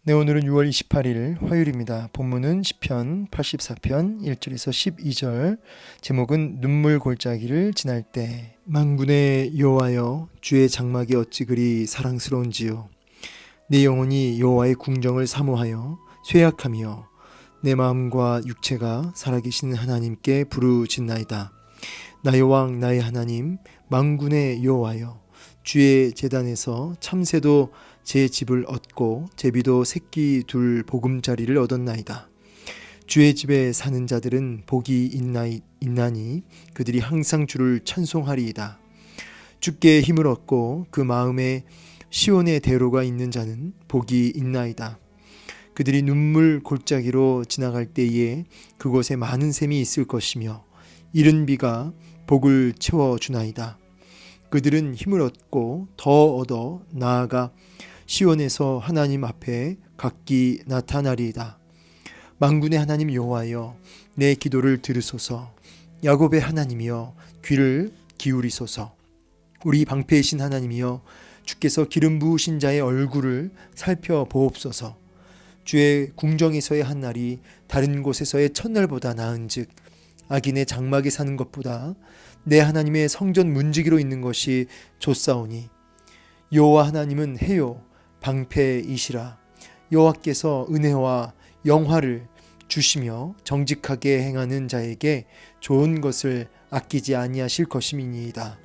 네, 오늘은 6월 28일 화요일입니다. 본문은 시편 84편 1절에서 12절, 제목은 눈물 골짜기를 지날 때. 만군의 여호와여, 주의 장막이 어찌 그리 사랑스러운지요. 내 영혼이 여호와의 궁정을 사모하여 쇠약하며 내 마음과 육체가 살아계시는 하나님께 부르짖나이다. 나의 왕 나의 하나님, 만군의 여호와여, 주의 제단에서 참새도 제 집을 얻고 제비도 새끼 둘 보금자리를 얻었나이다. 주의 집에 사는 자들은 복이 있나니 그들이 항상 주를 찬송하리이다. 주께 힘을 얻고 그 마음에 시온의 대로가 있는 자는 복이 있나이다. 그들이 눈물 골짜기로 지나갈 때에 그곳에 많은 샘이 있을 것이며 이른 비가 복을 채워주나이다. 그들은 힘을 얻고 더 얻어 나아가 시온에서 하나님 앞에 각기 나타나리이다. 만군의 하나님 여호와여, 내 기도를 들으소서. 야곱의 하나님이여, 귀를 기울이소서. 우리 방패이신 하나님이여, 주께서 기름 부으신 자의 얼굴을 살펴보옵소서. 주의 궁정에서의 한 날이 다른 곳에서의 첫날보다 나은즉 악인의 장막에 사는 것보다 내 하나님의 성전 문지기로 있는 것이 좋사오니, 여호와 하나님은 해요 방패이시라. 여호와께서 은혜와 영화를 주시며 정직하게 행하는 자에게 좋은 것을 아끼지 아니하실 것임이니이다.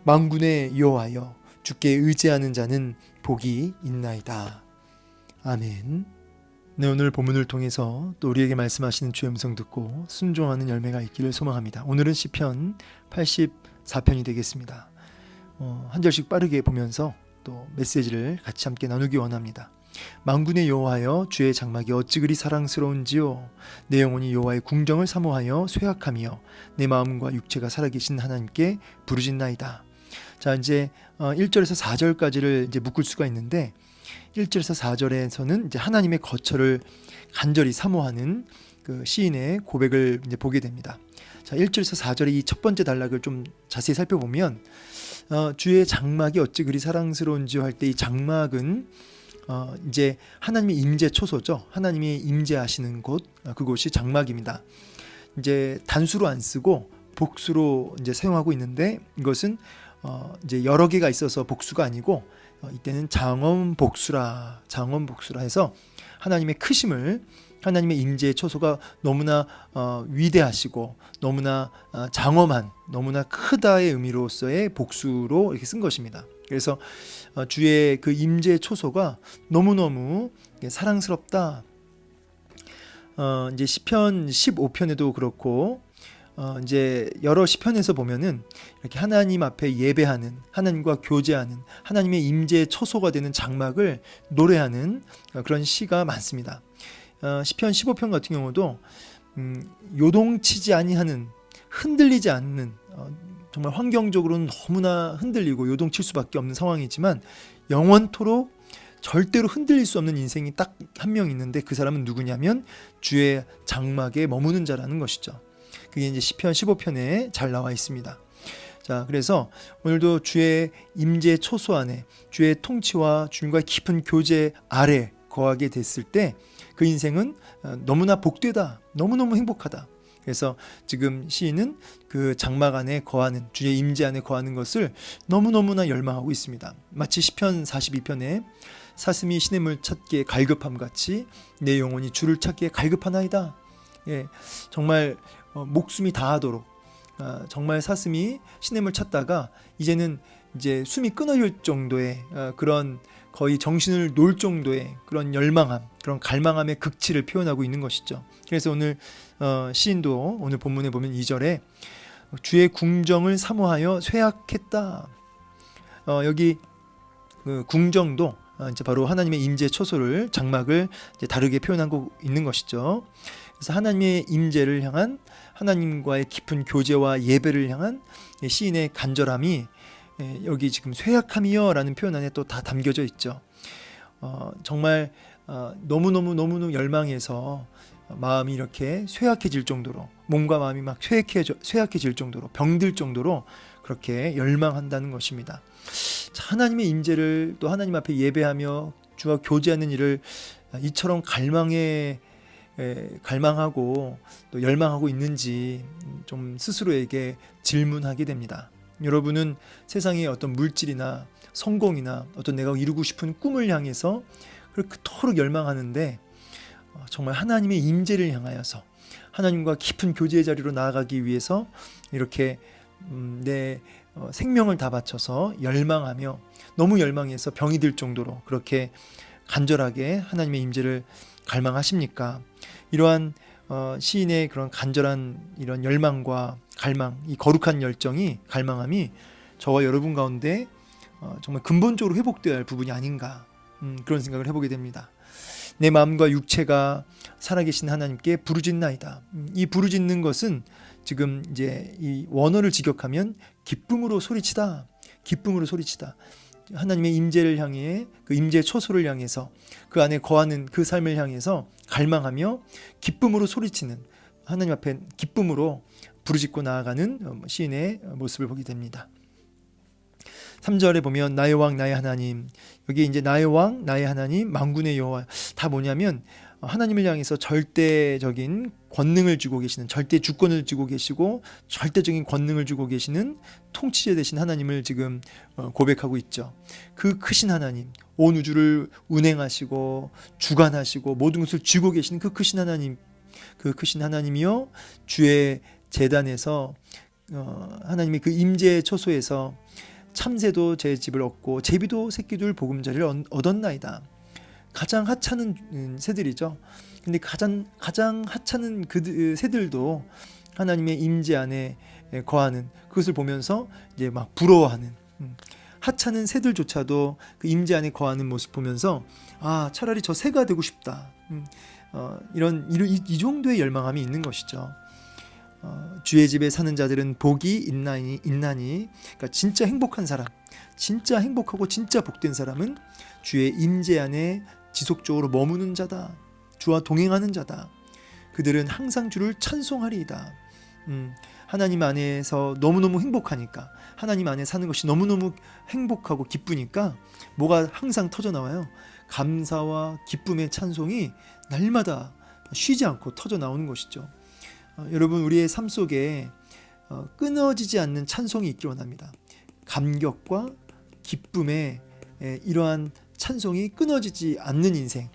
만군의 여호와여, 주께 의지하는 자는 복이 있나이다. 아멘. 네, 오늘 본문을 통해서 또 우리에게 말씀하시는 주의 음성 듣고 순종하는 열매가 있기를 소망합니다. 오늘은 시편 84편이 되겠습니다. 한 절씩 빠르게 보면서 또 메시지를 같이 함께 나누기 원합니다. 만군의 여호와여, 주의 장막이 어찌 그리 사랑스러운지요. 내 영혼이 여호와의 궁정을 사모하여 쇠약하며 내 마음과 육체가 살아계신 하나님께 부르짖나이다. 자, 이제 1절에서 4절까지를 이제 묶을 수가 있는데, 1절에서 4절에서는 이제 하나님의 거처를 간절히 사모하는 그 시인의 고백을 이제 보게 됩니다. 자, 1절에서 4절의 이 첫 번째 단락을 좀 자세히 살펴보면, 주의 장막이 어찌 그리 사랑스러운지요 할 때 이 장막은 이제 하나님의 임재 초소죠. 하나님이 임재하시는 곳, 그곳이 장막입니다. 이제 단수로 안 쓰고 복수로 이제 사용하고 있는데, 이것은 이제 여러 개가 있어서 복수가 아니고 이때는 장엄복수라 해서 하나님의 크심을, 하나님의 임재의 초소가 너무나 위대하시고 너무나 장엄한, 너무나 크다의 의미로서의 복수로 이렇게 쓴 것입니다. 그래서 주의 그 임재의 초소가 너무너무 사랑스럽다. 이제 시편 15편에도 그렇고 이제 여러 시편에서 보면은 이렇게 하나님 앞에 예배하는, 하나님과 교제하는, 하나님의 임재의 초소가 되는 장막을 노래하는 그런 시가 많습니다. 시편 15편 같은 경우도 요동치지 아니하는, 흔들리지 않는, 정말 환경적으로는 너무나 흔들리고 요동칠 수밖에 없는 상황이지만 영원토록 절대로 흔들릴 수 없는 인생이 딱 한 명 있는데, 그 사람은 누구냐면 주의 장막에 머무는 자라는 것이죠. 그게 이제 시편 15편에 잘 나와 있습니다. 자, 그래서 오늘도 주의 임재 초소 안에, 주의 통치와 주님과의 깊은 교제 아래 거하게 됐을 때 그 인생은 너무나 복되다, 너무너무 행복하다. 그래서 지금 시인은 그 장막 안에 거하는, 주의 임재 안에 거하는 것을 너무너무나 열망하고 있습니다. 마치 시편 42편에 사슴이 시냇물 찾기에 갈급함 같이 내 영혼이 주를 찾기에 갈급하나이다. 예, 정말 목숨이 다하도록, 정말 사슴이 시냇물 찾다가 이제는 이제 숨이 끊어질 정도의 그런, 거의 정신을 놓을 정도의 그런 열망함, 그런 갈망함의 극치를 표현하고 있는 것이죠. 그래서 오늘 시인도 오늘 본문에 보면 2절에 주의 궁정을 사모하여 쇠약했다. 여기 그 궁정도 이제 바로 하나님의 임재 초소를, 장막을 이제 다르게 표현하고 있는 것이죠. 그래서 하나님의 임재를 향한, 하나님과의 깊은 교제와 예배를 향한 시인의 간절함이 여기 지금 쇠약함이여 라는 표현 안에 또 다 담겨져 있죠. 정말 너무너무 열망해서 마음이 이렇게 쇠약해질 정도로, 몸과 마음이 막 쇠약해질 정도로, 병들 정도로 그렇게 열망한다는 것입니다. 하나님의 임재를, 또 하나님 앞에 예배하며 주와 교제하는 일을 이처럼 갈망하고 또 열망하고 있는지 좀 스스로에게 질문하게 됩니다. 여러분은 세상의 어떤 물질이나 성공이나 어떤 내가 이루고 싶은 꿈을 향해서 그토록 열망하는데 정말 하나님의 임재를 향하여서 하나님과 깊은 교제의 자리로 나아가기 위해서 이렇게 내 생명을 다 바쳐서 열망하며 너무 열망해서 병이 들 정도로 그렇게 간절하게 하나님의 임재를 갈망하십니까? 이러한 시인의 그런 간절한 이런 열망과 갈망, 이 거룩한 열정이 갈망함이 저와 여러분 가운데 정말 근본적으로 회복되어야 할 부분이 아닌가, 그런 생각을 해보게 됩니다. 내 마음과 육체가 살아계신 하나님께 부르짖나이다. 이 부르짖는 것은 지금 이제 이 원어를 직역하면 기쁨으로 소리치다, 기쁨으로 소리치다. 하나님의 임재를 향해, 그 임재 초소를 향해서, 그 안에 거하는 그 삶을 향해서 갈망하며 기쁨으로 소리치는, 하나님 앞에 기쁨으로 부르짖고 나아가는 시인의 모습을 보게 됩니다. 3절에 보면 나의 왕 나의 하나님, 여기 이제 나의 왕 나의 하나님 만군의 여호와, 다 뭐냐면 하나님을 향해서 절대적인 권능을 주고 계시는, 절대 주권을 주고 계시고 절대적인 권능을 주고 계시는 통치자 되신 하나님을 지금 고백하고 있죠. 그 크신 하나님, 온 우주를 운행하시고 주관하시고 모든 것을 쥐고 계시는 그 크신 하나님, 그 크신 하나님이요, 주의 제단에서 하나님의 그 임재 초소에서 참새도 제 집을 얻고 제비도 새끼들 보금자리를 얻었나이다. 가장 하찮은 새들이죠. 근데 가장 하찮은 그 새들도 하나님의 임재 안에 거하는, 그것을 보면서 이제 막 부러워하는, 하찮은 새들조차도 그 임재 안에 거하는 모습 보면서 차라리 저 새가 되고 싶다. 이 정도의 열망함이 있는 것이죠. 주의 집에 사는 자들은 복이 있나니, 그러니까 진짜 행복한 사람, 진짜 행복하고 진짜 복된 사람은 주의 임재 안에 지속적으로 머무는 자다. 주와 동행하는 자다. 그들은 항상 주를 찬송하리이다. 하나님 안에서 너무너무 행복하니까, 하나님 안에 사는 것이 너무너무 행복하고 기쁘니까 뭐가 항상 터져나와요? 감사와 기쁨의 찬송이 날마다 쉬지 않고 터져나오는 것이죠. 여러분, 우리의 삶 속에 끊어지지 않는 찬송이 있기 원합니다. 감격과 기쁨의 이러한 찬송이 끊어지지 않는 인생,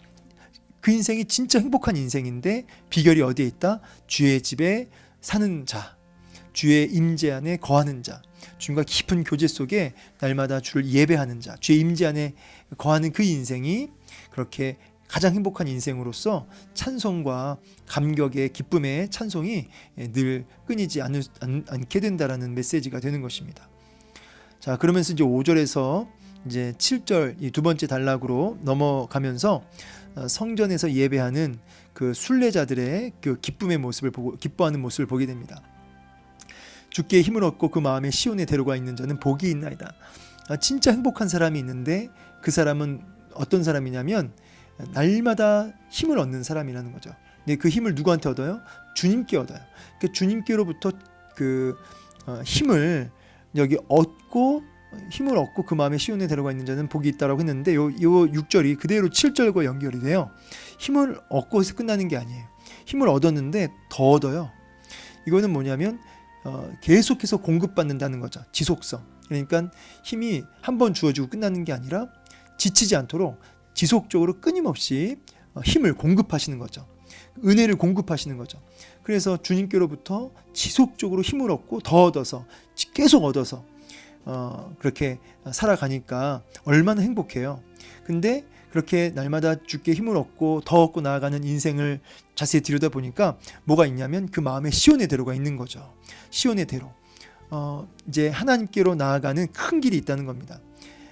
그 인생이 진짜 행복한 인생인데 비결이 어디에 있다? 주의 집에 사는 자, 주의 임재 안에 거하는 자, 주님과 깊은 교제 속에 날마다 주를 예배하는 자, 주의 임재 안에 거하는 그 인생이 그렇게 가장 행복한 인생으로서 찬송과 감격의 기쁨의 찬송이 늘 끊이지 않게 된다라는 메시지가 되는 것입니다. 자, 그러면서 이제 5절에서 이제 7절 이 두 번째 단락으로 넘어가면서 성전에서 예배하는 그 순례자들의 그 기쁨의 모습을 보고, 기뻐하는 모습을 보게 됩니다. 주께 힘을 얻고 그 마음에 시온에 데려가 있는 자는 복이 있나이다. 진짜 행복한 사람이 있는데 그 사람은 어떤 사람이냐면 날마다 힘을 얻는 사람이라는 거죠. 근데 그 힘을 누구한테 얻어요? 주님께 얻어요. 그러니까 주님께로부터 그 힘을 여기 힘을 얻고 그 마음에 시온에 데려가 있는 자는 복이 있다라고 했는데 요 6절이 그대로 7절과 연결이 돼요. 힘을 얻고 해서 끝나는 게 아니에요. 힘을 얻었는데 더 얻어요. 이거는 뭐냐면 계속해서 공급받는다는 거죠. 지속성. 그러니까 힘이 한 번 주어지고 끝나는 게 아니라 지치지 않도록 지속적으로 끊임없이 힘을 공급하시는 거죠. 은혜를 공급하시는 거죠. 그래서 주님께로부터 지속적으로 힘을 얻고 더 얻어서 계속 얻어서 그렇게 살아가니까 얼마나 행복해요. 근데 그렇게 날마다 주께 힘을 얻고 더 얻고 나아가는 인생을 자세히 들여다보니까 뭐가 있냐면 그 마음에 시온의 대로가 있는 거죠. 시온의 대로. 이제 하나님께로 나아가는 큰 길이 있다는 겁니다.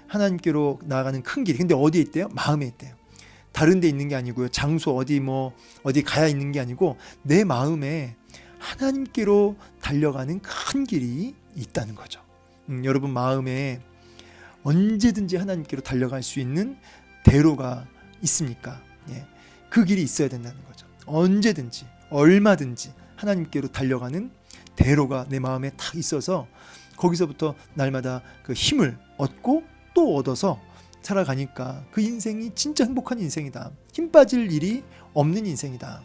하나님께로 나아가는 큰 길. 근데 어디에 있대요? 마음에 있대요. 다른 데 있는 게 아니고요. 장소 어디 가야 있는 게 아니고 내 마음에 하나님께로 달려가는 큰 길이 있다는 거죠. 여러분 마음에 언제든지 하나님께로 달려갈 수 있는 대로가 있습니까? 예. 그 길이 있어야 된다는 거죠. 언제든지 얼마든지 하나님께로 달려가는 대로가 내 마음에 딱 있어서 거기서부터 날마다 그 힘을 얻고 또 얻어서 살아가니까 그 인생이 진짜 행복한 인생이다. 힘 빠질 일이 없는 인생이다.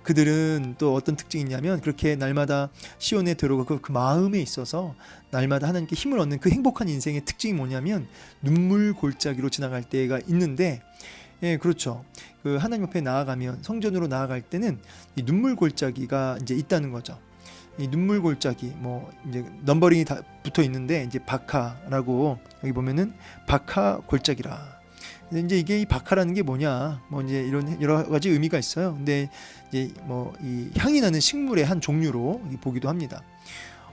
그들은 또 어떤 특징이 있냐면 그렇게 날마다 시온의 대로가 그 마음에 있어서 날마다 하나님께 힘을 얻는 그 행복한 인생의 특징이 뭐냐면 눈물 골짜기로 지나갈 때가 있는데, 예, 그렇죠. 그 하나님 앞에 나아가면, 성전으로 나아갈 때는 이 눈물 골짜기가 이제 있다는 거죠. 이 눈물 골짜기, 뭐 이제 넘버링이 다 붙어 있는데 이제 바카라고, 여기 보면은 바카 골짜기라. 근데 이제 이게 이 바카라는 게 뭐냐, 뭐 이제 이런 여러 가지 의미가 있어요. 근데 이제 뭐 이 향이 나는 식물의 한 종류로 보기도 합니다.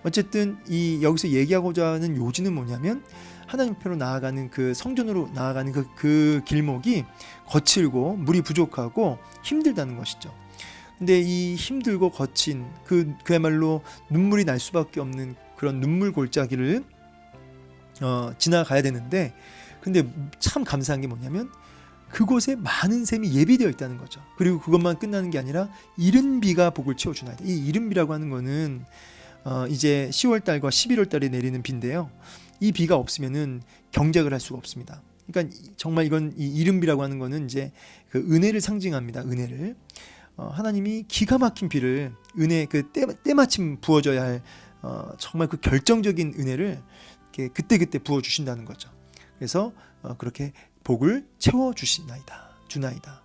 어쨌든 이 여기서 얘기하고자 하는 요지는 뭐냐면 하나님 앞으로 나아가는 그 성전으로 나아가는 그 길목이 거칠고 물이 부족하고 힘들다는 것이죠. 근데 이 힘들고 거친 그야말로 눈물이 날 수밖에 없는 그런 눈물 골짜기를 지나가야 되는데, 근데 참 감사한 게 뭐냐면 그곳에 많은 샘이 예비되어 있다는 거죠. 그리고 그것만 끝나는 게 아니라 이른 비가 복을 채워주나이다. 이 이른 비라고 하는 거는 이제 10월 달과 11월 달에 내리는 비인데요. 이 비가 없으면은 경작을 할 수가 없습니다. 그러니까 정말 이건 이 이른 비라고 하는 거는 이제 그 은혜를 상징합니다. 은혜를. 하나님이 기가 막힌 비를, 은혜 그 때마침 부어져야 할 정말 그 결정적인 은혜를 이렇게 그때그때 부어 주신다는 거죠. 그래서 그렇게 복을 채워 주나이다.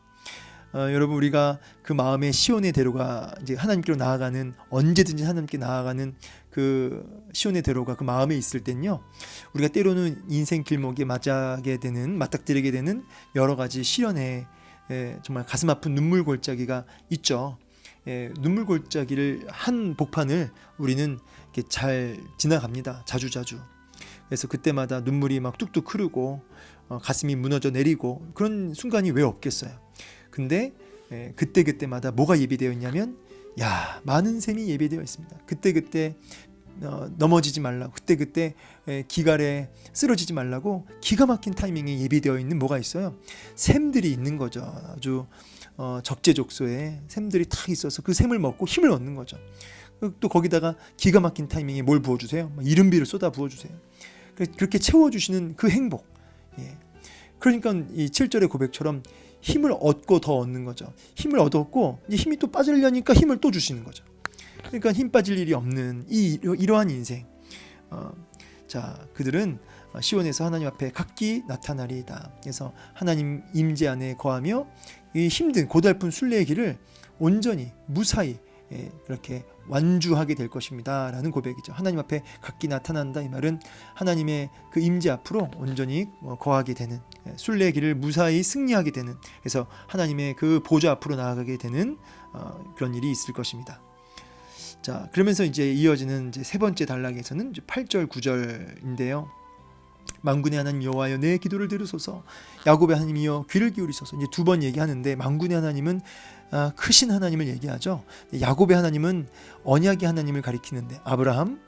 여러분, 우리가 그 마음의 시온의 대로가 이제 하나님께로 나아가는, 언제든지 하나님께 나아가는 그 시온의 대로가 그 마음에 있을 땐요, 우리가 때로는 인생 길목에 맞닥뜨리게 되는 여러 가지 시련에 정말 가슴 아픈 눈물 골짜기가 있죠. 눈물 골짜기를 한 복판을 우리는 이렇게 잘 지나갑니다. 자주. 그래서 그때마다 눈물이 막 뚝뚝 흐르고 가슴이 무너져 내리고 그런 순간이 왜 없겠어요. 근데 그때마다 뭐가 예비되어 있냐면, 많은 샘이 예비되어 있습니다. 그때 넘어지지 말라고, 그때 기갈에 쓰러지지 말라고 기가 막힌 타이밍에 예비되어 있는 뭐가 있어요? 샘들이 있는 거죠. 아주 적재적소에 샘들이 탁 있어서 그 샘을 먹고 힘을 얻는 거죠. 또 거기다가 기가 막힌 타이밍에 뭘 부어주세요? 이른 비를 쏟아 부어주세요. 그렇게 채워주시는 그 행복. 그러니까 이 7절의 고백처럼 힘을 얻고 더 얻는 거죠. 힘을 얻었고 이제 힘이 또 빠지려니까 힘을 또 주시는 거죠. 그러니까 힘 빠질 일이 없는 이러한 인생. 자, 그들은 시온에서 하나님 앞에 각기 나타나리이다. 그래서 하나님 임재 안에 거하며 이 힘든 고달픈 순례의 길을 온전히 무사히 그렇게 완주하게 될 것입니다 라는 고백이죠. 하나님 앞에 각기 나타난다, 이 말은 하나님의 그 임재 앞으로 온전히 거하게 되는, 순례의 길을 무사히 승리하게 되는, 그래서 하나님의 그 보좌 앞으로 나아가게 되는 그런 일이 있을 것입니다. 자, 그러면서 이제 이어지는 이제 세 번째 단락에서는 이제 8절 9절인데요. 만군의 하나님 여호와여, 내 기도를 들으소서. 야곱의 하나님이여, 귀를 기울이소서. 이제 두 번 얘기하는데, 만군의 하나님은 크신 하나님을 얘기하죠. 야곱의 하나님은 언약의 하나님을 가리키는데, 아브라함,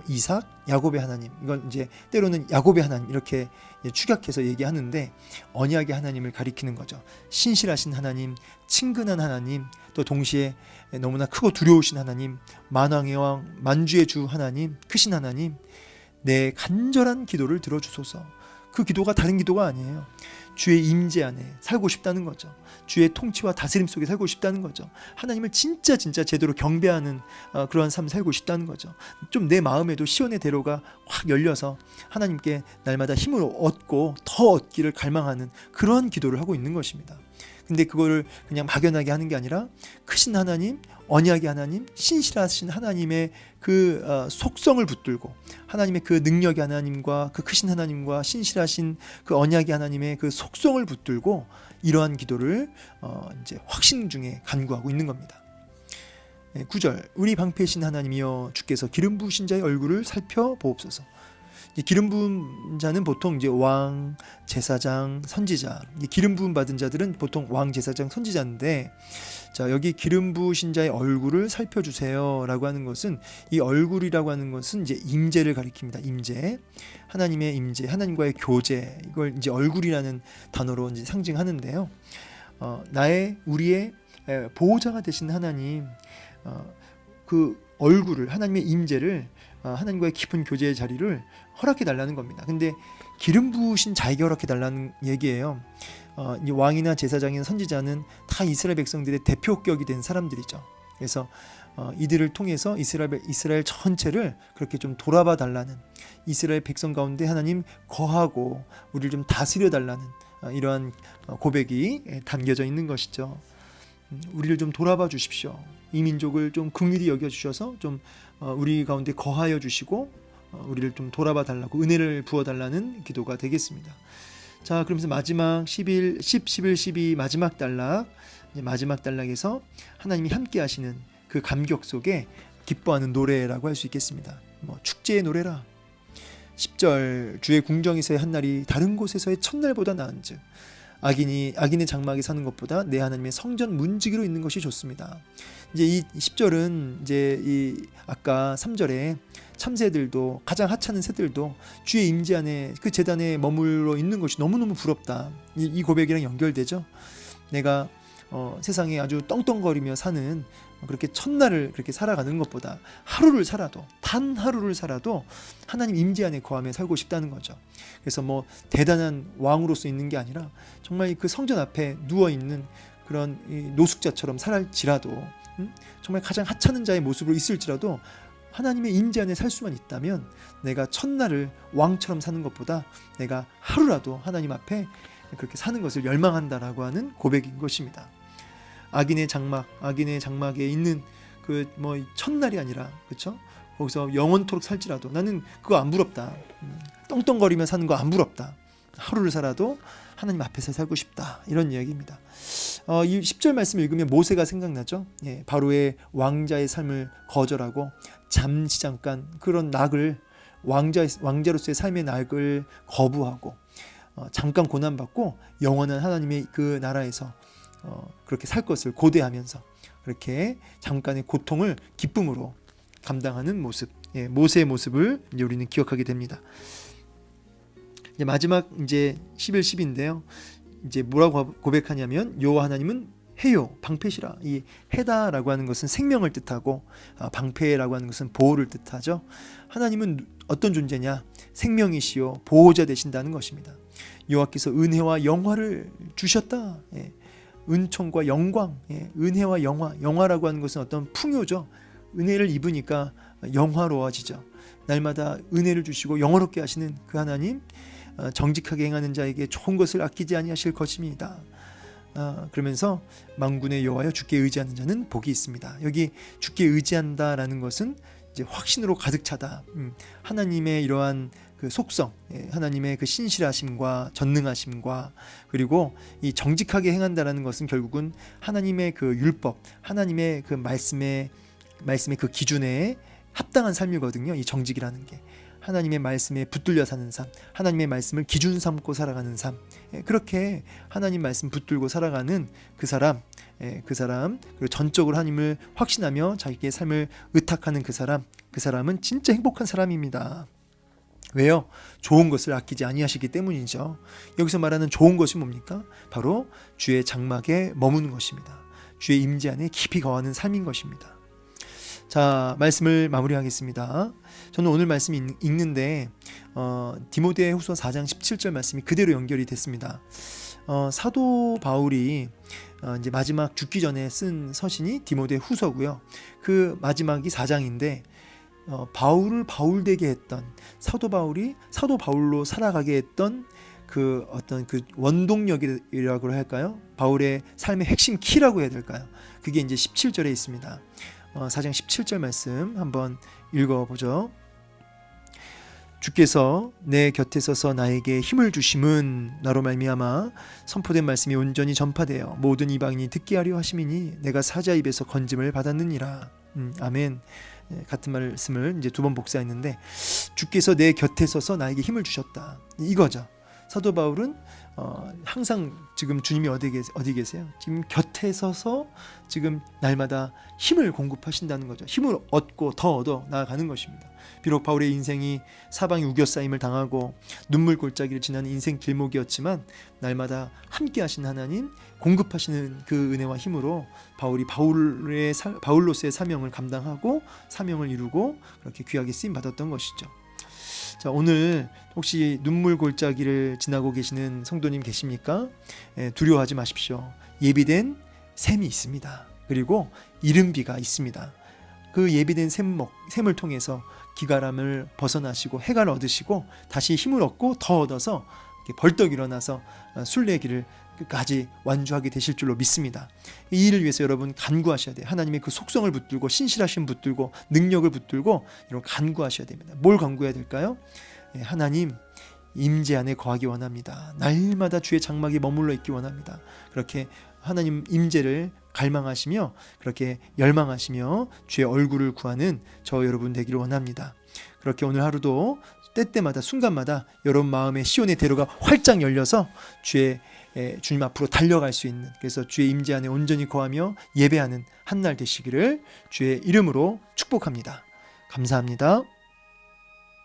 이삭, 야곱의 하나님, 이건 이제 때로는 야곱의 하나님 이렇게 축약해서 얘기하는데, 언약의 하나님을 가리키는 거죠. 신실하신 하나님, 친근한 하나님, 또 동시에 너무나 크고 두려우신 하나님, 만왕의 왕, 만주의 주 하나님, 크신 하나님, 내 간절한 기도를 들어주소서. 그 기도가 다른 기도가 아니에요. 주의 임재 안에 살고 싶다는 거죠. 주의 통치와 다스림 속에 살고 싶다는 거죠. 하나님을 진짜 제대로 경배하는 그러한 삶을 살고 싶다는 거죠. 좀 내 마음에도 시온의 대로가 확 열려서 하나님께 날마다 힘을 얻고 더 얻기를 갈망하는 그러한 기도를 하고 있는 것입니다. 근데 그거를 그냥 막연하게 하는 게 아니라 크신 하나님, 언약의 하나님, 신실하신 하나님의 그 속성을 붙들고, 하나님의 그 능력의 하나님과 그 크신 하나님과 신실하신 그 언약의 하나님의 그 속성을 붙들고 이러한 기도를 이제 확신 중에 간구하고 있는 겁니다. 9절, 우리 방패신 하나님이여, 주께서 기름 부으신 자의 얼굴을 살펴보옵소서. 기름 부은 자는 보통 이제 왕, 제사장, 선지자. 기름 부음 받은 자들은 보통 왕, 제사장, 선지자인데, 자, 여기 기름 부으신 자의 얼굴을 살펴주세요라고 하는 것은, 이 얼굴이라고 하는 것은 이제 임재를 가리킵니다. 임재, 하나님의 임재, 하나님과의 교제, 이걸 이제 얼굴이라는 단어로 이제 상징하는데요. 우리의 보호자가 되신 하나님, 그 얼굴을, 하나님의 임재를, 하나님과의 깊은 교제의 자리를 허락해 달라는 겁니다. 근데 기름 부으신 자에게 허락해 달라는 얘기예요. 이 왕이나 제사장이나 선지자는 다 이스라엘 백성들의 대표격이 된 사람들이죠. 그래서 이들을 통해서 이스라엘 전체를 그렇게 좀 돌아봐 달라는, 이스라엘 백성 가운데 하나님 거하고 우리를 좀 다스려 달라는 이러한 고백이 담겨져 있는 것이죠. 우리를 좀 돌아봐 주십시오. 이 민족을 좀 긍휼히 여겨 주셔서 좀 우리 가운데 거하여 주시고 우리를 좀 돌아봐 달라고 은혜를 부어 달라는 기도가 되겠습니다. 자, 그러면서 마지막 11, 11, 12 마지막 단락, 마지막 단락에서 하나님이 함께 하시는 그 감격 속에 기뻐하는 노래라고 할 수 있겠습니다. 축제의 노래라. 10절, 주의 궁정에서의 한날이 다른 곳에서의 첫날보다 나은즉 악인의 장막에 사는 것보다 내 하나님의 성전 문지기로 있는 것이 좋습니다. 이제 이 10절은 이제 이 아까 3절에 참새들도, 가장 하찮은 새들도 주의 임재 안에 그 제단에 머물러 있는 것이 너무너무 부럽다. 이 고백이랑 연결되죠. 내가 세상에 아주 떵떵거리며 사는 그렇게 첫날을 그렇게 살아가는 것보다 하루를 살아도, 단 하루를 살아도 하나님 임재 안에 거하며 살고 싶다는 거죠. 그래서 대단한 왕으로서 있는 게 아니라 정말 그 성전 앞에 누워있는 그런 노숙자처럼 살지라도, 정말 가장 하찮은 자의 모습으로 있을지라도 하나님의 임재 안에 살 수만 있다면 내가 첫날을 왕처럼 사는 것보다 내가 하루라도 하나님 앞에 그렇게 사는 것을 열망한다라고 하는 고백인 것입니다. 악인의 장막에 있는 그 첫날이 아니라, 그렇죠? 거기서 영원토록 살지라도 나는 그거 안 부럽다. 떵떵거리며 사는 거 안 부럽다. 하루를 살아도 하나님 앞에서 살고 싶다. 이런 이야기입니다. 이 10절 말씀을 읽으면 모세가 생각나죠. 바로의 왕자의 삶을 거절하고 잠시 잠깐 그런 낙을, 왕자로서의 삶의 낙을 거부하고 잠깐 고난받고 영원한 하나님의 그 나라에서 그렇게 살 것을 고대하면서 그렇게 잠깐의 고통을 기쁨으로 감당하는 모습, 모세의 모습을 이제 우리는 기억하게 됩니다. 이제 마지막 이제 11, 10인데요. 이제 뭐라고 고백하냐면 여호와 하나님은 해요, 방패시라. 이 해다라고 하는 것은 생명을 뜻하고 방패라고 하는 것은 보호를 뜻하죠. 하나님은 어떤 존재냐? 생명이시요 보호자 되신다는 것입니다. 여호와께서 은혜와 영화를 주셨다. 은총과 영광, 은혜와 영화라고 하는 것은 어떤 풍요죠. 은혜를 입으니까 영화로워지죠. 날마다 은혜를 주시고 영화롭게 하시는 그 하나님, 정직하게 행하는 자에게 좋은 것을 아끼지 아니하실 것입니다. 그러면서 만군의 여호와여 주께 의지하는 자는 복이 있습니다. 여기 주께 의지한다라는 것은 이제 확신으로 가득 차다. 하나님의 이러한 그 속성, 하나님의 그 신실하심과 전능하심과, 그리고 이 정직하게 행한다라는 것은 결국은 하나님의 그 율법, 하나님의 그 말씀의 그 기준에 합당한 삶이거든요. 이 정직이라는 게 하나님의 말씀에 붙들려 사는 삶, 하나님의 말씀을 기준 삼고 살아가는 삶, 그렇게 하나님 말씀 붙들고 살아가는 그 사람, 그리고 전적으로 하나님을 확신하며 자기의 삶을 의탁하는 그 사람은 진짜 행복한 사람입니다. 왜요? 좋은 것을 아끼지 아니하시기 때문이죠. 여기서 말하는 좋은 것이 뭡니까? 바로 주의 장막에 머무는 것입니다. 주의 임재 안에 깊이 거하는 삶인 것입니다. 자, 말씀을 마무리하겠습니다. 저는 오늘 말씀 읽는데 디모데후서 4장 17절 말씀이 그대로 연결이 됐습니다. 사도 바울이 이제 마지막 죽기 전에 쓴 서신이 디모데후서고요. 그 마지막이 4장인데 바울을 바울되게 했던, 사도 바울로 살아가게 했던 그 어떤 그 원동력이라고 할까요? 바울의 삶의 핵심 키라고 해야 될까요? 그게 이제 17절에 있습니다. 4장 17절 말씀 한번 읽어보죠. 주께서 내 곁에 서서 나에게 힘을 주심은 나로 말미암아 선포된 말씀이 온전히 전파되어 모든 이방인이 듣게 하려 하심이니 내가 사자 입에서 건짐을 받았느니라. 아멘. 같은 말씀을 이제 두 번 복사했는데, 주께서 내 곁에 서서 나에게 힘을 주셨다, 이거죠. 사도 바울은 항상 지금 주님이 어디 계세요? 지금 곁에 서서 지금 날마다 힘을 공급하신다는 거죠. 힘을 얻고 더 얻어 나아가는 것입니다. 비록 바울의 인생이 사방이 우겨싸임을 당하고 눈물 골짜기를 지나는 인생 길목이었지만 날마다 함께 하신 하나님, 공급하시는 그 은혜와 힘으로 바울이 바울로서의 사명을 감당하고 사명을 이루고 그렇게 귀하게 쓰임 받았던 것이죠. 자, 오늘 혹시 눈물 골짜기를 지나고 계시는 성도님 계십니까? 두려워하지 마십시오. 예비된 샘이 있습니다. 그리고 이른비가 있습니다. 그 예비된 샘을 통해서 기가람을 벗어나시고 해가를 얻으시고 다시 힘을 얻고 더 얻어서 벌떡 일어나서 순례길을 끝까지 완주하게 되실 줄로 믿습니다. 이 일을 위해서 여러분 간구하셔야 돼요. 하나님의 그 속성을 붙들고 신실하심 붙들고 능력을 붙들고 여러분 간구하셔야 됩니다. 뭘 간구해야 될까요? 하나님 임재 안에 거하기 원합니다. 날마다 주의 장막에 머물러 있기 원합니다. 그렇게 하나님 임재를 갈망하시며 그렇게 열망하시며 주의 얼굴을 구하는 저 여러분 되기를 원합니다. 그렇게 오늘 하루도 때때마다 순간마다 여러분 마음의 시온의 대로가 활짝 열려서 주님 앞으로 달려갈 수 있는, 그래서 주의 임재 안에 온전히 거하며 예배하는 한 날 되시기를 주의 이름으로 축복합니다. 감사합니다.